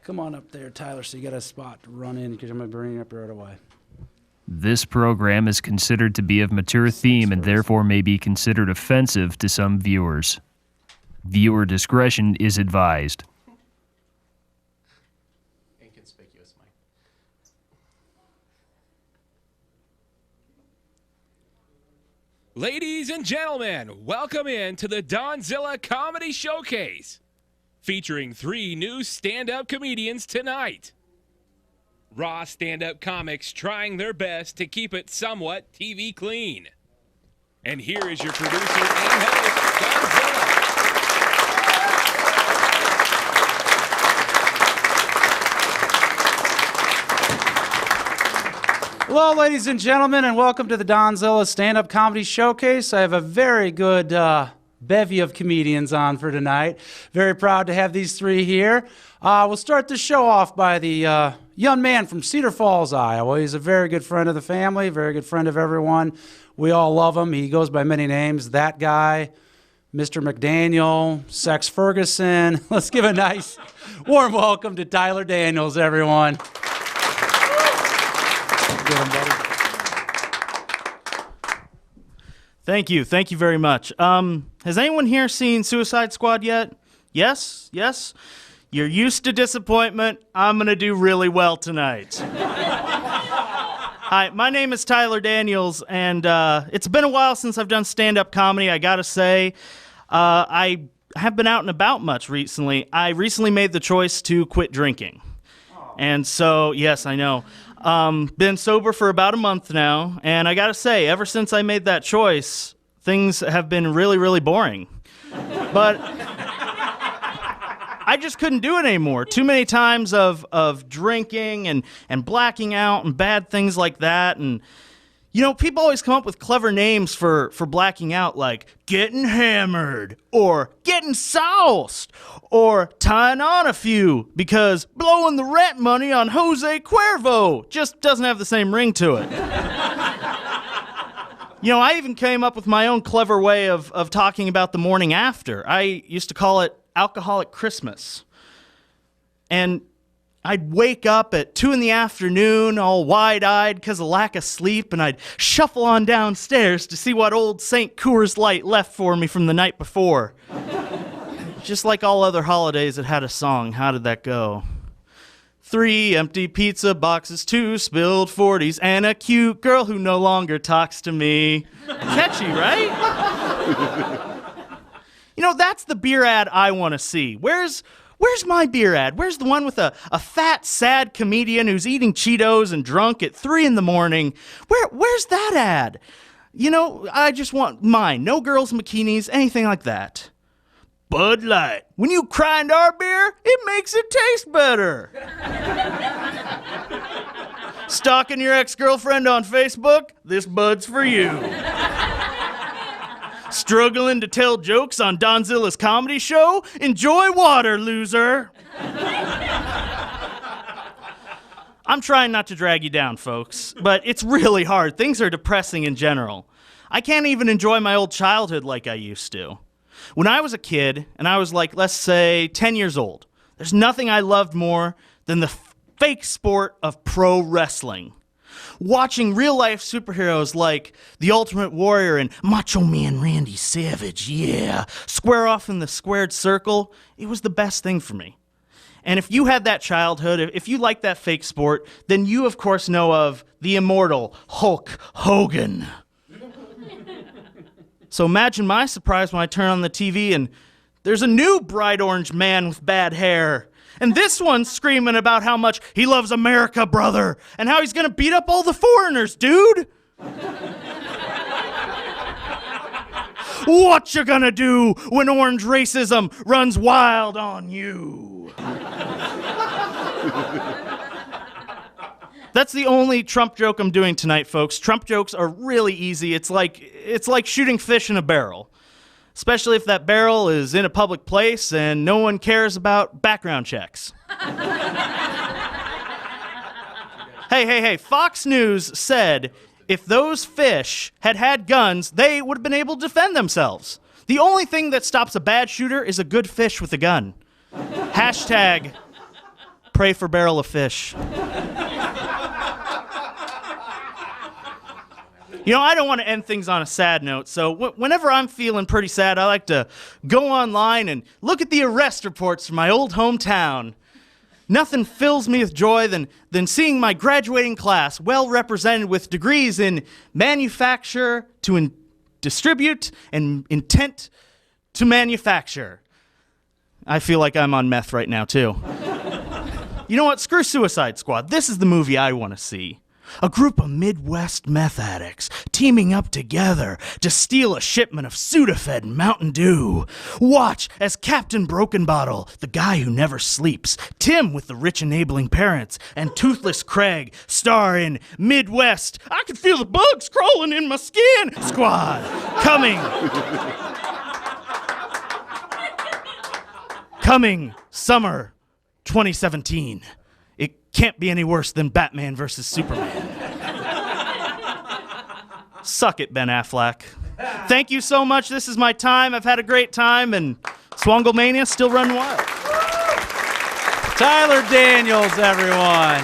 Come on up there, Tyler, so you got a spot to run in because I'm going to bring you up right away. This program is considered to be of mature theme and therefore may be considered offensive to some viewers. Viewer discretion is advised. Inconspicuous, Mike. Ladies and gentlemen, welcome in to the Donzilla Comedy Showcase, featuring 3 new stand-up comedians tonight. Raw stand-up comics trying their best to keep it somewhat TV clean. And here is your producer and host, Donzilla. Hello, ladies and gentlemen, and welcome to the Donzilla Stand-Up Comedy Showcase. I have a very good bevy of comedians on for tonight. Very proud to have these 3 here. We'll start the show off by the young man from Cedar Falls, Iowa. He's a very good friend of the family, very good friend of everyone. We all love him. He goes by many names. That guy, Mr. McDaniel, Sex Ferguson. Let's give a nice warm welcome to Tyler Daniels, everyone. Get him, buddy. Thank you very much. Has anyone here seen Suicide Squad yet? Yes? You're used to disappointment. I'm going to do really well tonight. Hi, my name is Tyler Daniels, and it's been a while since I've done stand-up comedy, I gotta say. I have been out and about much recently. I recently made the choice to quit drinking. And so, yes, I know. Been sober for about a month now, and I gotta say, ever since I made that choice, things have been really, really boring. But I just couldn't do it anymore. Too many times of drinking and blacking out and bad things like that. And, you know, people always come up with clever names for blacking out, like getting hammered or getting sauced or tying on a few, because blowing the rent money on Jose Cuervo just doesn't have the same ring to it. You know, I even came up with my own clever way of talking about the morning after. I used to call it Alcoholic Christmas. And I'd wake up at 2 in the afternoon, all wide-eyed because of lack of sleep, and I'd shuffle on downstairs to see what old St. Coors Light left for me from the night before. Just like all other holidays that had a song. How did that go? 3 empty pizza boxes, 2 spilled 40s, and a cute girl who no longer talks to me. Catchy, right? You know, that's the beer ad I want to see. Where's my beer ad? Where's the one with a fat, sad comedian who's eating Cheetos and drunk at 3 in the morning? Where's that ad? You know, I just want mine. No girls' bikinis, anything like that. Bud Light. When you cry into our beer, it makes it taste better. Stalking your ex-girlfriend on Facebook? This Bud's for you. Struggling to tell jokes on Donzilla's comedy show? Enjoy water, loser. I'm trying not to drag you down, folks, but it's really hard. Things are depressing in general. I can't even enjoy my old childhood like I used to. When I was a kid, and I was like, let's say, 10 years old, there's nothing I loved more than the fake sport of pro wrestling. Watching real-life superheroes like The Ultimate Warrior and Macho Man Randy Savage, yeah, square off in the squared circle, it was the best thing for me. And if you had that childhood, if you liked that fake sport, then you, of course, know of the immortal Hulk Hogan. So imagine my surprise when I turn on the TV and there's a new bright orange man with bad hair. And this one's screaming about how much he loves America, brother, and how he's gonna beat up all the foreigners, dude. What you gonna do when orange racism runs wild on you? That's the only Trump joke I'm doing tonight, folks. Trump jokes are really easy. It's like shooting fish in a barrel. Especially if that barrel is in a public place and no one cares about background checks. Hey, Fox News said if those fish had had guns, they would have been able to defend themselves. The only thing that stops a bad shooter is a good fish with a gun. Hashtag pray for barrel of fish. You know, I don't want to end things on a sad note, so whenever I'm feeling pretty sad, I like to go online and look at the arrest reports from my old hometown. Nothing fills me with joy than seeing my graduating class well represented with degrees in manufacture to distribute and intent to manufacture. I feel like I'm on meth right now, too. You know what? Screw Suicide Squad. This is the movie I want to see. A group of Midwest meth addicts teaming up together to steal a shipment of Sudafed and Mountain Dew. Watch as Captain Broken Bottle, the guy who never sleeps, Tim with the rich enabling parents, and Toothless Craig star in Midwest I Can Feel the Bugs Crawling in My Skin Squad. Coming summer 2017. It can't be any worse than Batman versus Superman. Suck it, Ben Affleck. Thank you so much. This is my time. I've had a great time, and Swanglemania still running wild. Tyler Daniels, everyone.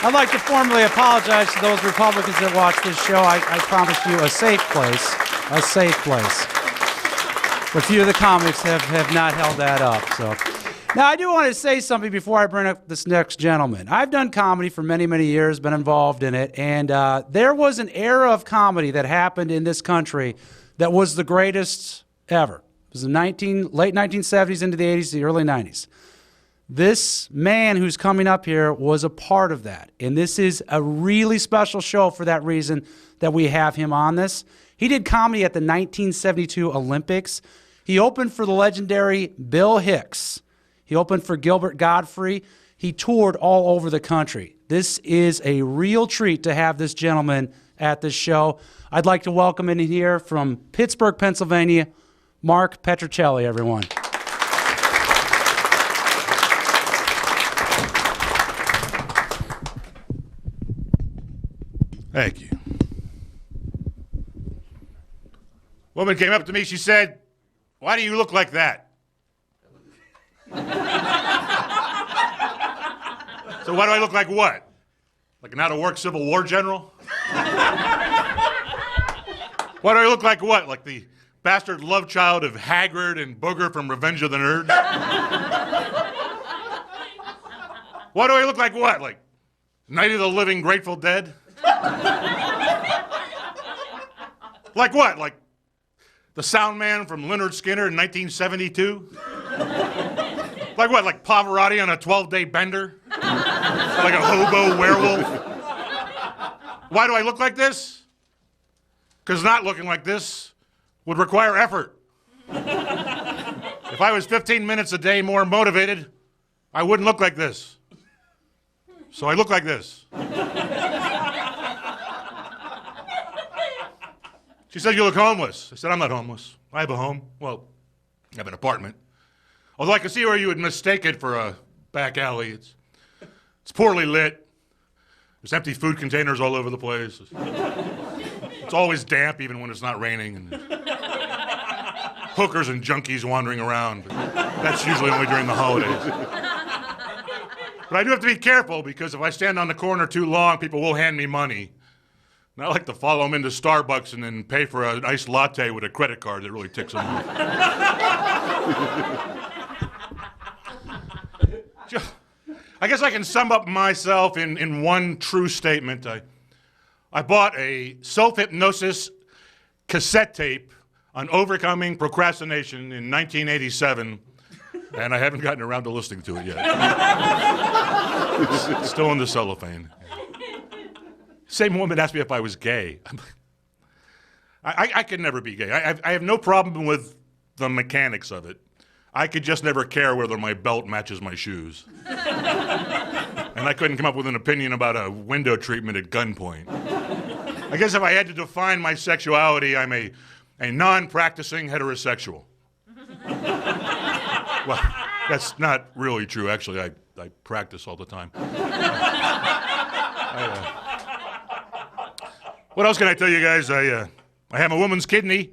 I'd like to formally apologize to those Republicans that watch this show. I promised you a safe place. A safe place. But few of the comics have not held that up, so... Now, I do want to say something before I bring up this next gentleman. I've done comedy for many, many years, been involved in it, and there was an era of comedy that happened in this country that was the greatest ever. It was the late 1970s into the 80s, the early 90s. This man who's coming up here was a part of that, and this is a really special show for that reason that we have him on this. He did comedy at the 1972 Olympics. He opened for the legendary Bill Hicks. He opened for Gilbert Gottfried. He toured all over the country. This is a real treat to have this gentleman at this show. I'd like to welcome in here from Pittsburgh, Pennsylvania, Mark Petrucelli, everyone. Thank you. Woman came up to me, she said, "Why do you look like that?" So why do I look like what? Like an out-of-work Civil War general? Why do I look like what? Like the bastard love child of Hagrid and Booger from Revenge of the Nerds? Why do I look like what? Like Night of the Living Grateful Dead? Like what? Like the sound man from Lynyrd Skynyrd in 1972? Like what? Like Pavarotti on a 12-day bender? Like a hobo werewolf? Why do I look like this? Because not looking like this would require effort. If I was 15 minutes a day more motivated, I wouldn't look like this. So I look like this. She said, "You look homeless." I said, "I'm not homeless. I have a home. Well, I have an apartment. Although I can see where you would mistake it for a back alley. It's poorly lit. There's empty food containers all over the place. It's always damp even when it's not raining. And hookers and junkies wandering around. But that's usually only during the holidays. But I do have to be careful because if I stand on the corner too long, people will hand me money. And I like to follow them into Starbucks and then pay for an iced latte with a credit card that really ticks them off. I guess I can sum up myself in one true statement. I bought a self-hypnosis cassette tape on overcoming procrastination in 1987, and I haven't gotten around to listening to it yet. It's still in the cellophane. Same woman asked me if I was gay. I could never be gay. I have no problem with the mechanics of it. I could just never care whether my belt matches my shoes. And I couldn't come up with an opinion about a window treatment at gunpoint. I guess if I had to define my sexuality, I'm a non-practicing heterosexual. Well, that's not really true. Actually, I practice all the time. What else can I tell you guys? I have a woman's kidney.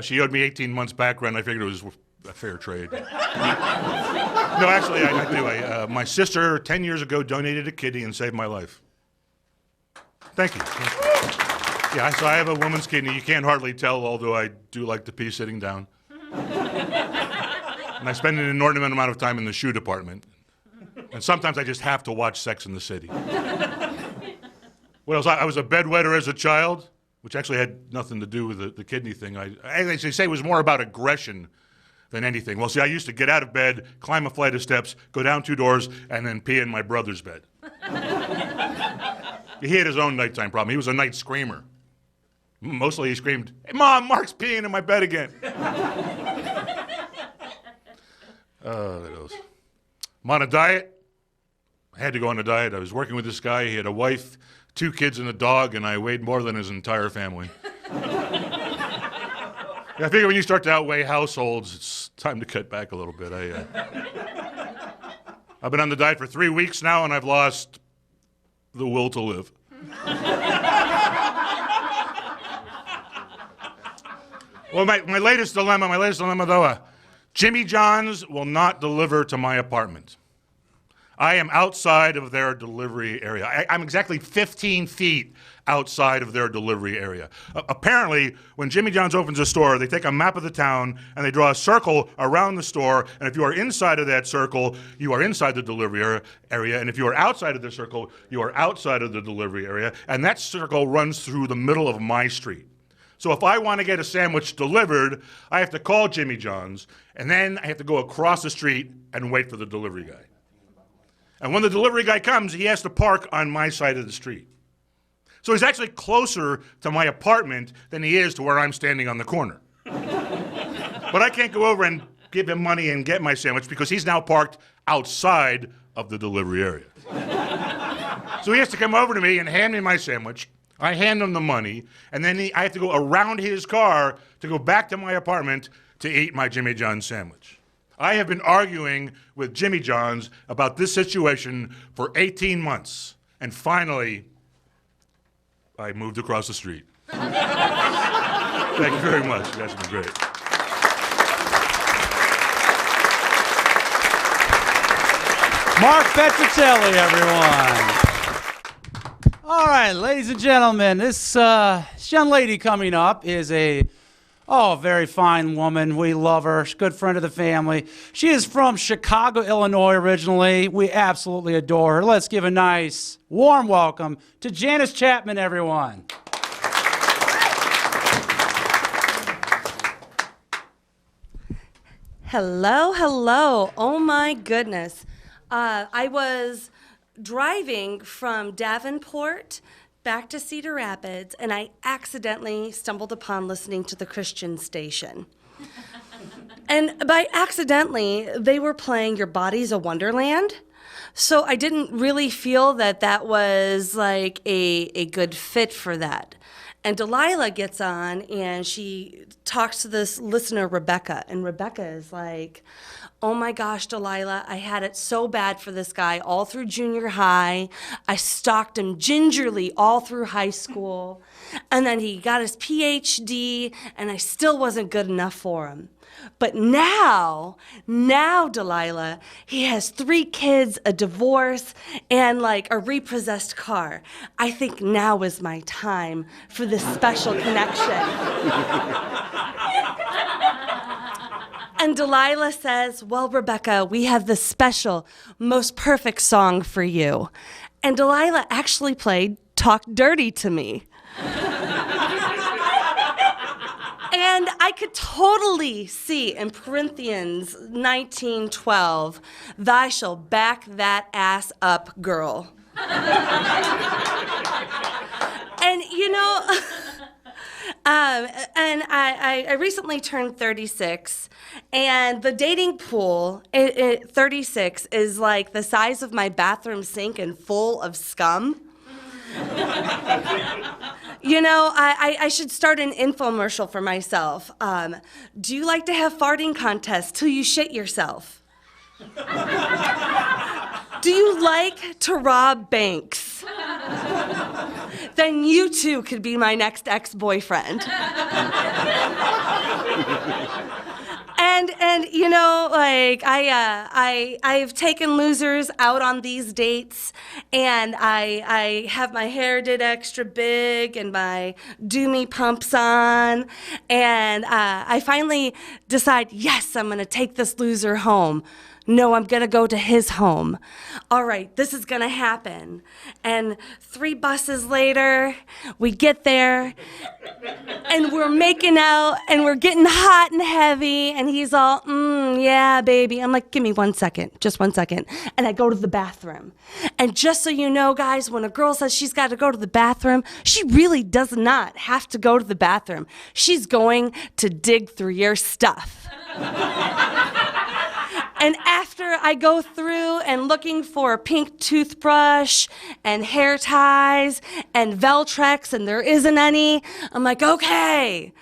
She owed me 18 months back rent. I figured it was a fair trade. No, actually, I do. My sister, 10 years ago, donated a kidney and saved my life. Thank you. Yeah, so I have a woman's kidney. You can't hardly tell, although I do like to pee sitting down. And I spend an inordinate amount of time in the shoe department. And sometimes I just have to watch Sex and the City. What else? I was a bedwetter as a child, which actually had nothing to do with the kidney thing. They say it was more about aggression than anything. Well, see, I used to get out of bed, climb a flight of steps, go down 2 doors, and then pee in my brother's bed. He had his own nighttime problem. He was a night screamer. Mostly he screamed, "Hey, Mom, Mark's peeing in my bed again." What else? I'm on a diet. I had to go on a diet. I was working with this guy. He had a wife, 2 kids, and a dog, and I weighed more than his entire family. I figure when you start to outweigh households, it's time to cut back a little bit. I've been on the diet for 3 weeks now, and I've lost the will to live. Well, my latest dilemma, though, Jimmy John's will not deliver to my apartment. I am outside of their delivery area. I'm exactly 15 feet outside of their delivery area. Apparently, when Jimmy John's opens a store, they take a map of the town and they draw a circle around the store, and if you are inside of that circle, you are inside the delivery area, and if you are outside of the circle, you are outside of the delivery area, and that circle runs through the middle of my street. So if I want to get a sandwich delivered, I have to call Jimmy John's, and then I have to go across the street and wait for the delivery guy. And when the delivery guy comes, he has to park on my side of the street. So he's actually closer to my apartment than he is to where I'm standing on the corner. But I can't go over and give him money and get my sandwich because he's now parked outside of the delivery area. So he has to come over to me and hand me my sandwich. I hand him the money, and then I have to go around his car to go back to my apartment to eat my Jimmy John's sandwich. I have been arguing with Jimmy John's about this situation for 18 months, and finally, I moved across the street. Thank you very much. You guys have been great. Mark Petrucelli, everyone. All right, ladies and gentlemen, this young lady coming up is a very fine woman. We love her. She's a good friend of the family. She is from Chicago, Illinois originally. We absolutely adore her. Let's give a nice, warm welcome to Janice Chapman, everyone. Hello, hello. Oh my goodness. I was driving from Davenport back to Cedar Rapids, and I accidentally stumbled upon listening to the Christian station. And by accidentally, they were playing Your Body's a Wonderland. So I didn't really feel that was like a good fit for that. And Delilah gets on and she talks to this listener, Rebecca. And Rebecca is like, "Oh my gosh, Delilah, I had it so bad for this guy all through junior high. I stalked him gingerly all through high school. And then he got his PhD and I still wasn't good enough for him. But now, Delilah, he has 3 kids, a divorce, and like a repossessed car. I think now is my time for this special connection." And Delilah says, "Well, Rebecca, we have the special, most perfect song for you." And Delilah actually played Talk Dirty to Me. And I could totally see in Corinthians 19:12, "Thy shall back that ass up, girl." And you know, and I recently turned 36, and the dating pool at 36 is like the size of my bathroom sink and full of scum. You know, I should start an infomercial for myself. Do you like to have farting contests till you shit yourself? Do you like to rob banks? Then you too could be my next ex-boyfriend. And And you know, like I've taken losers out on these dates, and I have my hair did extra big and my doomy pumps on, and I finally decide, yes, I'm gonna take this loser home. No, I'm gonna go to his home. All right, this is gonna happen. And 3 buses later, we get there, and we're making out, and we're getting hot and heavy, and he's all, yeah, baby. I'm like, give me 1 second, just 1 second. And I go to the bathroom. And just so you know, guys, when a girl says she's got to go to the bathroom, she really does not have to go to the bathroom. She's going to dig through your stuff. And after I go through and looking for a pink toothbrush and hair ties and Veltrex and there isn't any, I'm like, okay,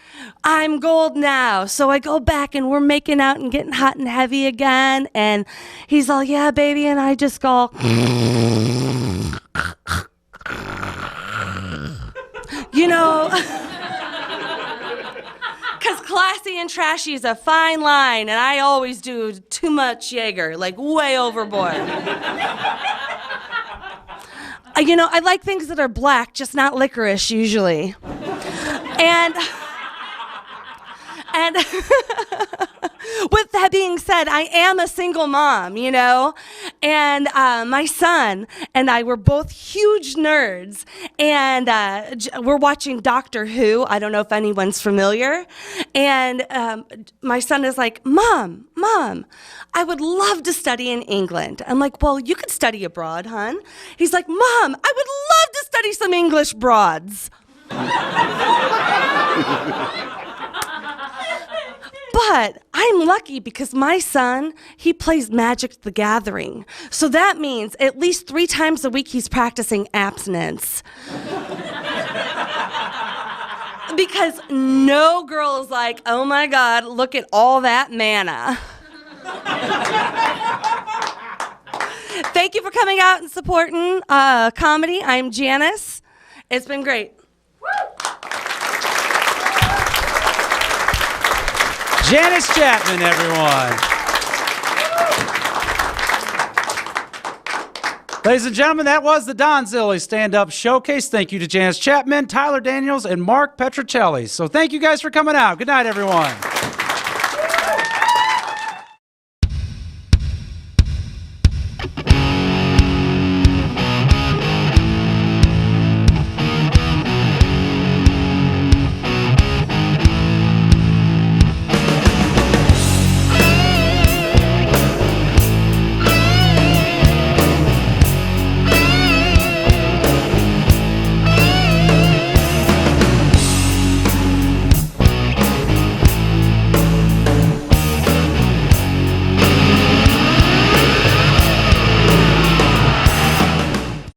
I'm gold now. So I go back and we're making out and getting hot and heavy again. And he's all, yeah, baby. And I just go, you know, because classy and trashy is a fine line, and I always do too much Jaeger, like way overboard. You know, I like things that are black, just not licorice usually. And with that being said, I am a single mom, you know, and my son and I were both huge nerds, and we're watching Doctor Who. I don't know if anyone's familiar. And my son is like, Mom, I would love to study in England. I'm like, well, you could study abroad, hon. He's like, Mom, I would love to study some English broads. But I'm lucky because my son, he plays Magic the Gathering. So that means at least 3 times a week he's practicing abstinence. Because no girl is like, oh my God, look at all that mana. Thank you for coming out and supporting comedy. I'm Janice. It's been great. Janice Chapman, everyone. Ladies and gentlemen, that was the Donzilla Stand-Up Showcase. Thank you to Janice Chapman, Tyler Daniels, and Mark Petrucelli. So thank you guys for coming out. Good night, everyone.